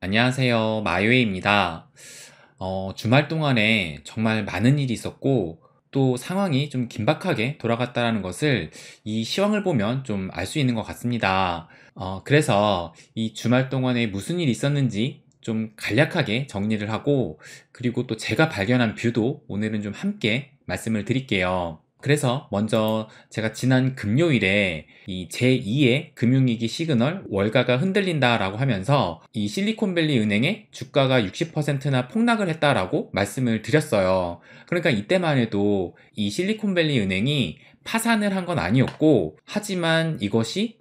안녕하세요. 마이웨이입니다. 주말 동안에 정말 많은 일이 있었고, 또 상황이 좀 긴박하게 돌아갔다는 것을 이 시황을 보면 좀 알 수 있는 것 같습니다. 그래서 이 주말 동안에 무슨 일이 있었는지 좀 간략하게 정리를 하고, 그리고 또 제가 발견한 뷰도 오늘은 좀 함께 말씀을 드릴게요. 그래서 먼저 제가 지난 금요일에 이 제2의 금융위기 시그널 월가가 흔들린다라고 하면서 이 실리콘밸리 은행의 주가가 60%나 폭락을 했다라고 말씀을 드렸어요. 그러니까 이때만 해도 이 실리콘밸리 은행이 파산을 한 건 아니었고, 하지만 이것이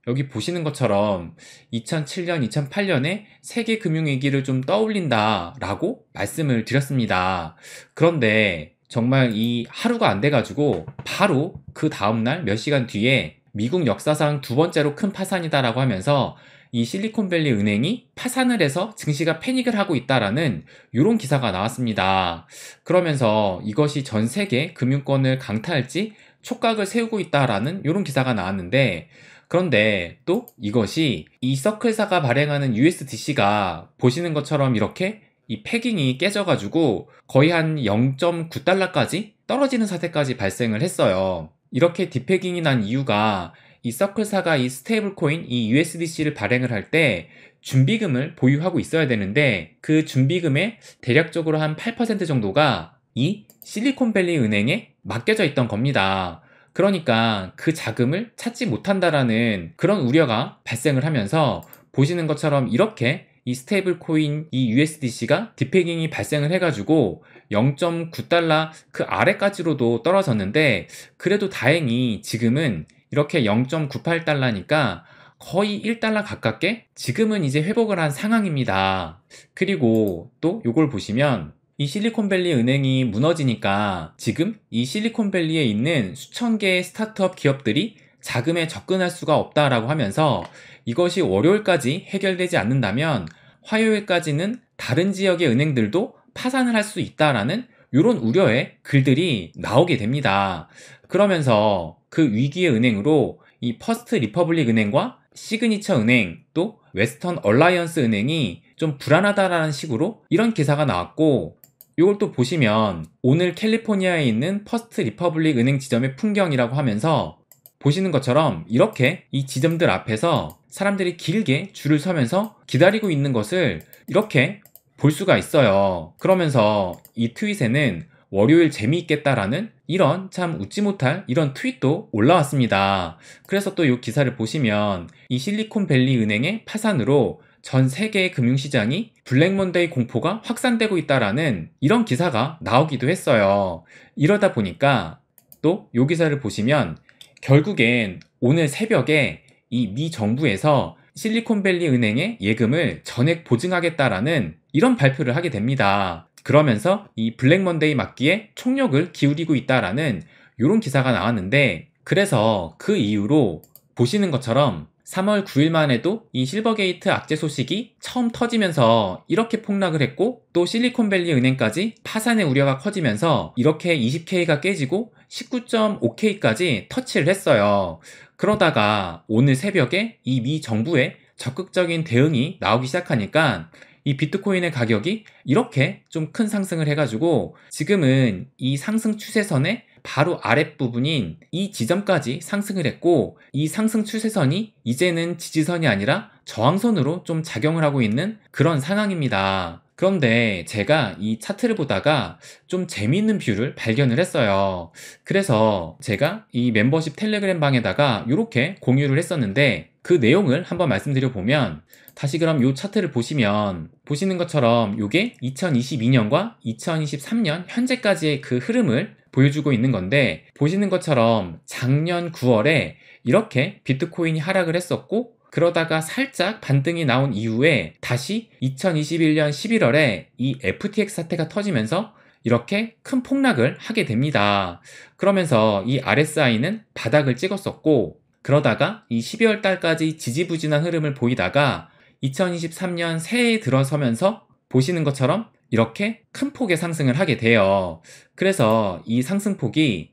여기 보시는 것처럼 2007년, 2008년에 세계 금융위기를 좀 떠올린다라고 말씀을 드렸습니다. 그런데 정말 이 하루가 안 돼가지고 바로 그 다음날 몇 시간 뒤에 미국 역사상 두 번째로 큰 파산이다라고 하면서 이 실리콘밸리 은행이 파산을 해서 증시가 패닉을 하고 있다라는 이런 기사가 나왔습니다. 그러면서 이것이 전 세계 금융권을 강타할지 촉각을 세우고 있다라는 이런 기사가 나왔는데, 그런데 또 이것이 이 서클사가 발행하는 USDC가 보시는 것처럼 이렇게 이 패깅이 깨져가지고 거의 한 0.9달러까지 떨어지는 사태까지 발생을 했어요. 이렇게 디패깅이 난 이유가 이 서클사가 이 스테이블 코인 이 USDC를 발행을 할 때 준비금을 보유하고 있어야 되는데, 그 준비금의 대략적으로 한 8% 정도가 이 실리콘밸리 은행에 맡겨져 있던 겁니다. 그러니까 그 자금을 찾지 못한다라는 그런 우려가 발생을 하면서 보시는 것처럼 이렇게 이 스테이블 코인 이 USDC가 디패깅이 발생을 해가지고 0.9달러 그 아래까지로도 떨어졌는데, 그래도 다행히 지금은 이렇게 0.98달러니까 거의 1달러 가깝게 지금은 이제 회복을 한 상황입니다. 그리고 또 요걸 보시면 이 실리콘밸리 은행이 무너지니까 지금 이 실리콘밸리에 있는 수천 개의 스타트업 기업들이 자금에 접근할 수가 없다라고 하면서 이것이 월요일까지 해결되지 않는다면 화요일까지는 다른 지역의 은행들도 파산을 할 수 있다라는 이런 우려의 글들이 나오게 됩니다. 그러면서 그 위기의 은행으로 이 퍼스트 리퍼블릭 은행과 시그니처 은행 또 웨스턴 얼라이언스 은행이 좀 불안하다라는 식으로 이런 기사가 나왔고, 이걸 또 보시면 오늘 캘리포니아에 있는 퍼스트 리퍼블릭 은행 지점의 풍경이라고 하면서 보시는 것처럼 이렇게 이 지점들 앞에서 사람들이 길게 줄을 서면서 기다리고 있는 것을 이렇게 볼 수가 있어요. 그러면서 이 트윗에는 월요일 재미있겠다라는 이런 참 웃지 못할 이런 트윗도 올라왔습니다. 그래서 또 이 기사를 보시면 이 실리콘밸리 은행의 파산으로 전 세계의 금융시장이 블랙먼데이 공포가 확산되고 있다라는 이런 기사가 나오기도 했어요. 이러다 보니까 또 이 기사를 보시면 결국엔 오늘 새벽에 이 미 정부에서 실리콘밸리 은행의 예금을 전액 보증하겠다라는 이런 발표를 하게 됩니다. 그러면서 이 블랙먼데이 막기에 총력을 기울이고 있다라는 이런 기사가 나왔는데, 그래서 그 이후로 보시는 것처럼 3월 9일만 해도 이 실버게이트 악재 소식이 처음 터지면서 이렇게 폭락을 했고, 또 실리콘밸리 은행까지 파산의 우려가 커지면서 이렇게 20K가 깨지고 19.5K까지 터치를 했어요. 그러다가 오늘 새벽에 이 미 정부의 적극적인 대응이 나오기 시작하니까 이 비트코인의 가격이 이렇게 좀 큰 상승을 해가지고 지금은 이 상승 추세선의 바로 아랫부분인 이 지점까지 상승을 했고, 이 상승 추세선이 이제는 지지선이 아니라 저항선으로 좀 작용을 하고 있는 그런 상황입니다. 그런데 제가 이 차트를 보다가 좀 재미있는 뷰를 발견을 했어요. 그래서 제가 이 멤버십 텔레그램 방에다가 이렇게 공유를 했었는데, 그 내용을 한번 말씀드려 보면, 다시 그럼 이 차트를 보시면 보시는 것처럼 이게 2022년과 2023년 현재까지의 그 흐름을 보여주고 있는 건데, 보시는 것처럼 작년 9월에 이렇게 비트코인이 하락을 했었고, 그러다가 살짝 반등이 나온 이후에 다시 2021년 11월에 이 FTX 사태가 터지면서 이렇게 큰 폭락을 하게 됩니다. 그러면서 이 RSI는 바닥을 찍었었고, 그러다가 이 12월 달까지 지지부진한 흐름을 보이다가 2023년 새해에 들어서면서 보시는 것처럼 이렇게 큰 폭의 상승을 하게 돼요. 그래서 이 상승폭이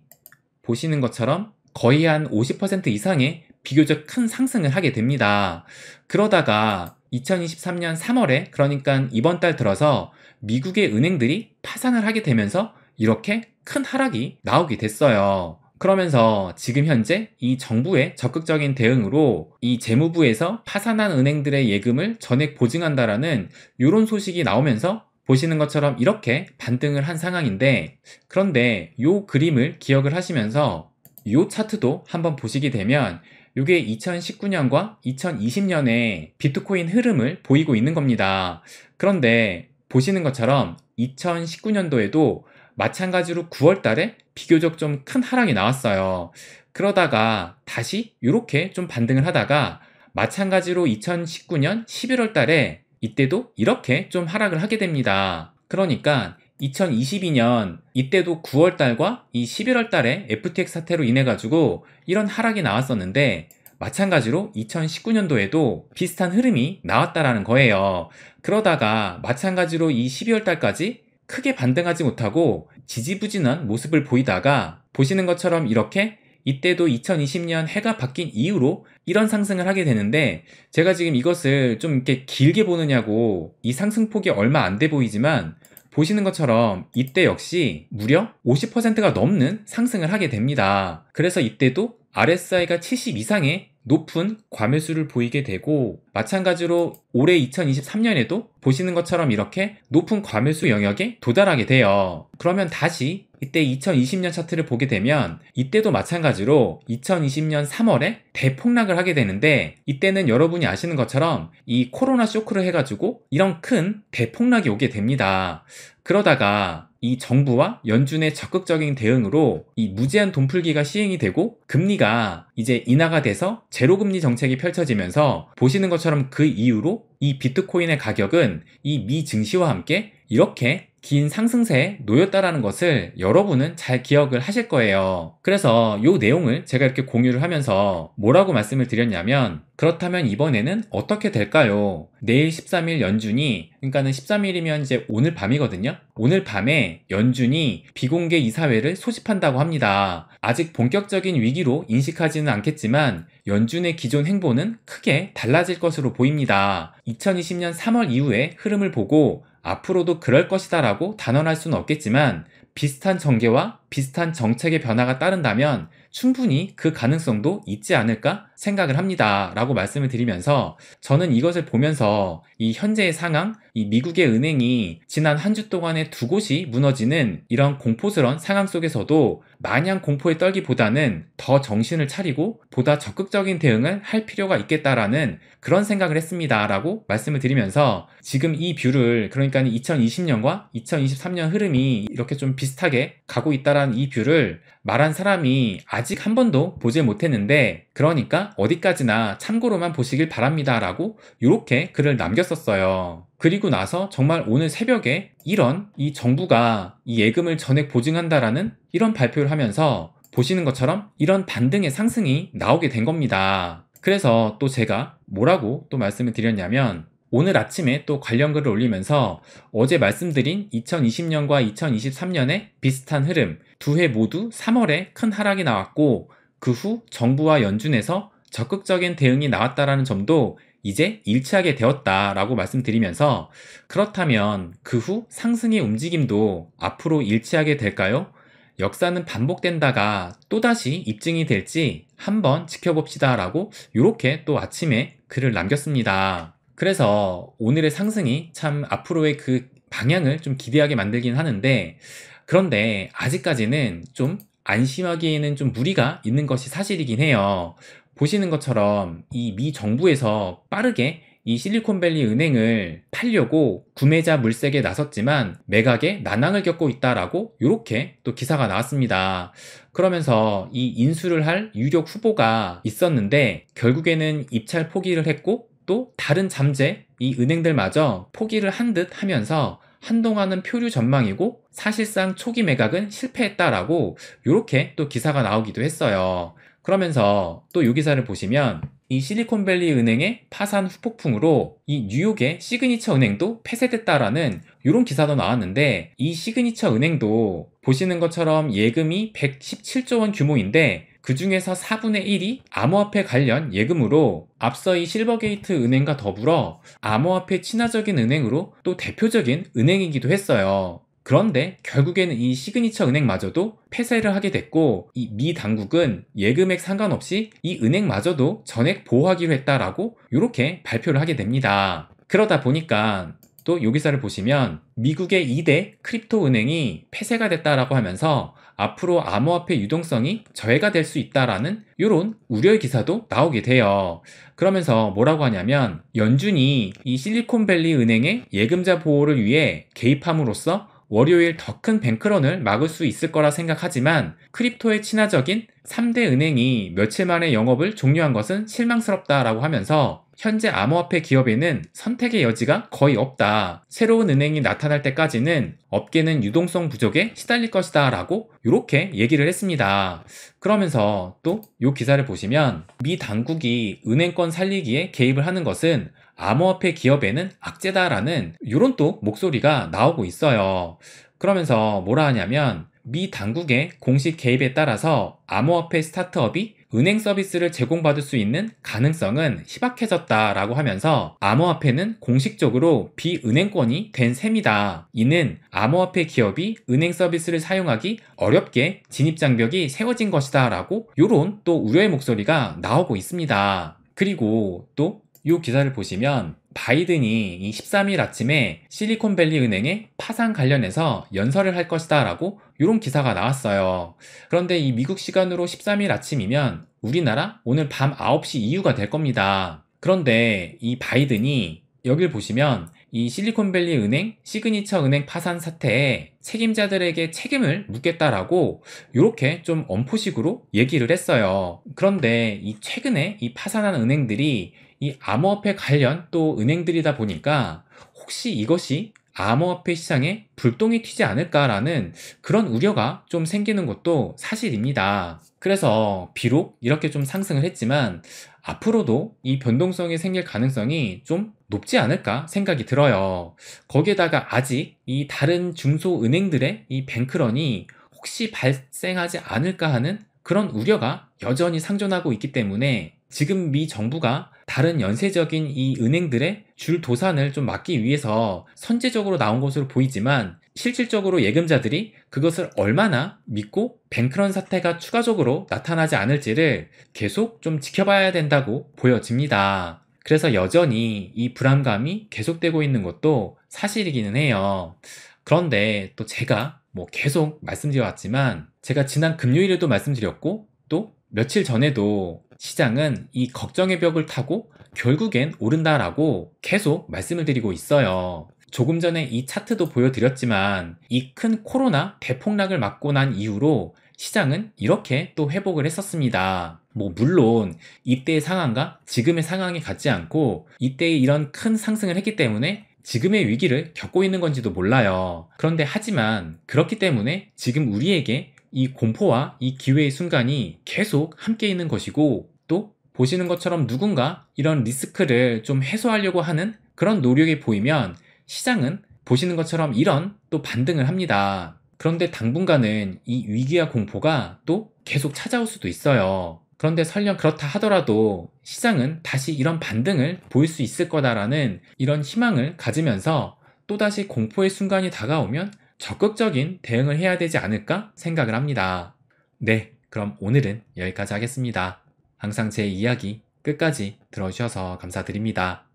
보시는 것처럼 거의 한 50% 이상의 비교적 큰 상승을 하게 됩니다. 그러다가 2023년 3월에 그러니까 이번 달 들어서 미국의 은행들이 파산을 하게 되면서 이렇게 큰 하락이 나오게 됐어요. 그러면서 지금 현재 이 정부의 적극적인 대응으로 이 재무부에서 파산한 은행들의 예금을 전액 보증한다라는 이런 소식이 나오면서 보시는 것처럼 이렇게 반등을 한 상황인데, 그런데 이 그림을 기억을 하시면서 이 차트도 한번 보시게 되면 이게 2019년과 2020년의 비트코인 흐름을 보이고 있는 겁니다. 그런데 보시는 것처럼 2019년도에도 마찬가지로 9월 달에 비교적 좀 큰 하락이 나왔어요. 그러다가 다시 이렇게 좀 반등을 하다가 마찬가지로 2019년 11월 달에 이때도 이렇게 좀 하락을 하게 됩니다. 그러니까 2022년 이때도 9월 달과 이 11월 달에 FTX 사태로 인해 가지고 이런 하락이 나왔었는데, 마찬가지로 2019년도에도 비슷한 흐름이 나왔다라는 거예요. 그러다가 마찬가지로 이 12월 달까지 크게 반등하지 못하고 지지부진한 모습을 보이다가 보시는 것처럼 이렇게 이때도 2020년 해가 바뀐 이후로 이런 상승을 하게 되는데, 제가 지금 이것을 좀 이렇게 길게 보느냐고 이 상승폭이 얼마 안 돼 보이지만 보시는 것처럼 이때 역시 무려 50%가 넘는 상승을 하게 됩니다. 그래서 이때도 RSI가 70 이상의 높은 과매수를 보이게 되고, 마찬가지로 올해 2023년에도 보시는 것처럼 이렇게 높은 과매수 영역에 도달하게 돼요. 그러면 다시 이때 2020년 차트를 보게 되면 이때도 마찬가지로 2020년 3월에 대폭락을 하게 되는데, 이때는 여러분이 아시는 것처럼 이 코로나 쇼크를 해가지고 이런 큰 대폭락이 오게 됩니다. 그러다가 이 정부와 연준의 적극적인 대응으로 이 무제한 돈풀기가 시행이 되고 금리가 이제 인하가 돼서 제로금리 정책이 펼쳐지면서 보시는 것처럼 그 이후로 이 비트코인의 가격은 이 미 증시와 함께 이렇게 긴 상승세에 놓였다라는 것을 여러분은 잘 기억을 하실 거예요. 그래서 이 내용을 제가 이렇게 공유를 하면서 뭐라고 말씀을 드렸냐면, 그렇다면 이번에는 어떻게 될까요? 내일 13일 연준이, 그러니까는 13일이면 이제 오늘 밤이거든요. 오늘 밤에 연준이 비공개 이사회를 소집한다고 합니다. 아직 본격적인 위기로 인식하지는 않겠지만 연준의 기존 행보는 크게 달라질 것으로 보입니다. 2020년 3월 이후의 흐름을 보고 앞으로도 그럴 것이다 라고 단언할 수는 없겠지만, 비슷한 전개와 비슷한 정책의 변화가 따른다면 충분히 그 가능성도 있지 않을까 생각을 합니다 라고 말씀을 드리면서, 저는 이것을 보면서 이 현재의 상황, 이 미국의 은행이 지난 한 주 동안에 두 곳이 무너지는 이런 공포스러운 상황 속에서도 마냥 공포에 떨기보다는 더 정신을 차리고 보다 적극적인 대응을 할 필요가 있겠다라는 그런 생각을 했습니다 라고 말씀을 드리면서, 지금 이 뷰를, 그러니까 2020년과 2023년 흐름이 이렇게 좀 비슷하게 가고 있다라는 이 뷰를 말한 사람이 아직 한 번도 보질 못했는데, 그러니까 어디까지나 참고로만 보시길 바랍니다 라고 이렇게 글을 남겼었어요. 그리고 나서 정말 오늘 새벽에 이런 이 정부가 이 예금을 전액 보증한다라는 이런 발표를 하면서 보시는 것처럼 이런 반등의 상승이 나오게 된 겁니다. 그래서 또 제가 뭐라고 또 말씀을 드렸냐면, 오늘 아침에 또 관련 글을 올리면서 어제 말씀드린 2020년과 2023년의 비슷한 흐름, 두 해 모두 3월에 큰 하락이 나왔고 그 후 정부와 연준에서 적극적인 대응이 나왔다라는 점도 이제 일치하게 되었다라고 말씀드리면서, 그렇다면 그 후 상승의 움직임도 앞으로 일치하게 될까요? 역사는 반복된다가 또다시 입증이 될지 한번 지켜봅시다 라고 이렇게 또 아침에 글을 남겼습니다. 그래서 오늘의 상승이 참 앞으로의 그 방향을 좀 기대하게 만들긴 하는데, 그런데 아직까지는 좀 안심하기에는 좀 무리가 있는 것이 사실이긴 해요. 보시는 것처럼 이 미 정부에서 빠르게 이 실리콘밸리 은행을 팔려고 구매자 물색에 나섰지만 매각에 난항을 겪고 있다라고 이렇게 또 기사가 나왔습니다. 그러면서 이 인수를 할 유력 후보가 있었는데 결국에는 입찰 포기를 했고, 또 다른 잠재 이 은행들마저 포기를 한 듯 하면서 한동안은 표류 전망이고 사실상 초기 매각은 실패했다라고 이렇게 또 기사가 나오기도 했어요. 그러면서 또 이 기사를 보시면 이 실리콘밸리 은행의 파산 후폭풍으로 이 뉴욕의 시그니처 은행도 폐쇄됐다라는 이런 기사도 나왔는데, 이 시그니처 은행도 보시는 것처럼 예금이 117조 원 규모인데 그 중에서 4분의 1이 암호화폐 관련 예금으로 앞서 이 실버게이트 은행과 더불어 암호화폐 친화적인 은행으로 또 대표적인 은행이기도 했어요. 그런데 결국에는 이 시그니처 은행마저도 폐쇄를 하게 됐고, 이 미 당국은 예금액 상관없이 이 은행마저도 전액 보호하기로 했다라고 이렇게 발표를 하게 됩니다. 그러다 보니까 또 요 기사를 보시면 미국의 2대 크립토 은행이 폐쇄가 됐다라고 하면서 앞으로 암호화폐 유동성이 저해가 될 수 있다라는 이런 우려의 기사도 나오게 돼요. 그러면서 뭐라고 하냐면, 연준이 이 실리콘밸리 은행의 예금자 보호를 위해 개입함으로써 월요일 더 큰 뱅크런을 막을 수 있을 거라 생각하지만 크립토에 친화적인 3대 은행이 며칠 만에 영업을 종료한 것은 실망스럽다라고 하면서, 현재 암호화폐 기업에는 선택의 여지가 거의 없다. 새로운 은행이 나타날 때까지는 업계는 유동성 부족에 시달릴 것이다 라고 이렇게 얘기를 했습니다. 그러면서 또 이 기사를 보시면 미 당국이 은행권 살리기에 개입을 하는 것은 암호화폐 기업에는 악재다라는 이런 또 목소리가 나오고 있어요. 그러면서 뭐라 하냐면, 미 당국의 공식 개입에 따라서 암호화폐 스타트업이 은행 서비스를 제공받을 수 있는 가능성은 희박해졌다라고 하면서, 암호화폐는 공식적으로 비은행권이 된 셈이다. 이는 암호화폐 기업이 은행 서비스를 사용하기 어렵게 진입장벽이 세워진 것이다 라고 요런 또 우려의 목소리가 나오고 있습니다. 그리고 또 이 기사를 보시면 바이든이 이 13일 아침에 실리콘밸리 은행의 파산 관련해서 연설을 할 것이다 라고 이런 기사가 나왔어요. 그런데 이 미국 시간으로 13일 아침이면 우리나라 오늘 밤 9시 이후가 될 겁니다. 그런데 이 바이든이 여길 보시면 이 실리콘밸리 은행, 시그니처 은행 파산 사태에 책임자들에게 책임을 묻겠다라고 이렇게 좀 엄포식으로 얘기를 했어요. 그런데 이 최근에 이 파산한 은행들이 이 암호화폐 관련 또 은행들이다 보니까 혹시 이것이 암호화폐 시장에 불똥이 튀지 않을까라는 그런 우려가 좀 생기는 것도 사실입니다. 그래서 비록 이렇게 좀 상승을 했지만 앞으로도 이 변동성이 생길 가능성이 좀 높지 않을까 생각이 들어요. 거기에다가 아직 이 다른 중소은행들의 이 뱅크런이 혹시 발생하지 않을까 하는 그런 우려가 여전히 상존하고 있기 때문에 지금 미 정부가 다른 연쇄적인 이 은행들의 줄 도산을 좀 막기 위해서 선제적으로 나온 것으로 보이지만, 실질적으로 예금자들이 그것을 얼마나 믿고 뱅크런 사태가 추가적으로 나타나지 않을지를 계속 좀 지켜봐야 된다고 보여집니다. 그래서 여전히 이 불안감이 계속되고 있는 것도 사실이기는 해요. 그런데 또 제가 계속 말씀드려왔지만, 제가 지난 금요일에도 말씀드렸고 또 며칠 전에도 시장은 이 걱정의 벽을 타고 결국엔 오른다라고 계속 말씀을 드리고 있어요. 조금 전에 이 차트도 보여드렸지만 이 큰 코로나 대폭락을 맞고 난 이후로 시장은 이렇게 또 회복을 했었습니다. 물론 이때의 상황과 지금의 상황이 같지 않고 이때의 이런 큰 상승을 했기 때문에 지금의 위기를 겪고 있는 건지도 몰라요. 그런데 하지만 그렇기 때문에 지금 우리에게 이 공포와 이 기회의 순간이 계속 함께 있는 것이고, 또 보시는 것처럼 누군가 이런 리스크를 좀 해소하려고 하는 그런 노력이 보이면 시장은 보시는 것처럼 이런 또 반등을 합니다. 그런데 당분간은 이 위기와 공포가 또 계속 찾아올 수도 있어요. 그런데 설령 그렇다 하더라도 시장은 다시 이런 반등을 보일 수 있을 거다라는 이런 희망을 가지면서 또다시 공포의 순간이 다가오면 적극적인 대응을 해야 되지 않을까 생각을 합니다. 네, 그럼 오늘은 여기까지 하겠습니다. 항상 제 이야기 끝까지 들어주셔서 감사드립니다.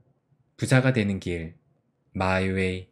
부자가 되는 길, 마이웨이.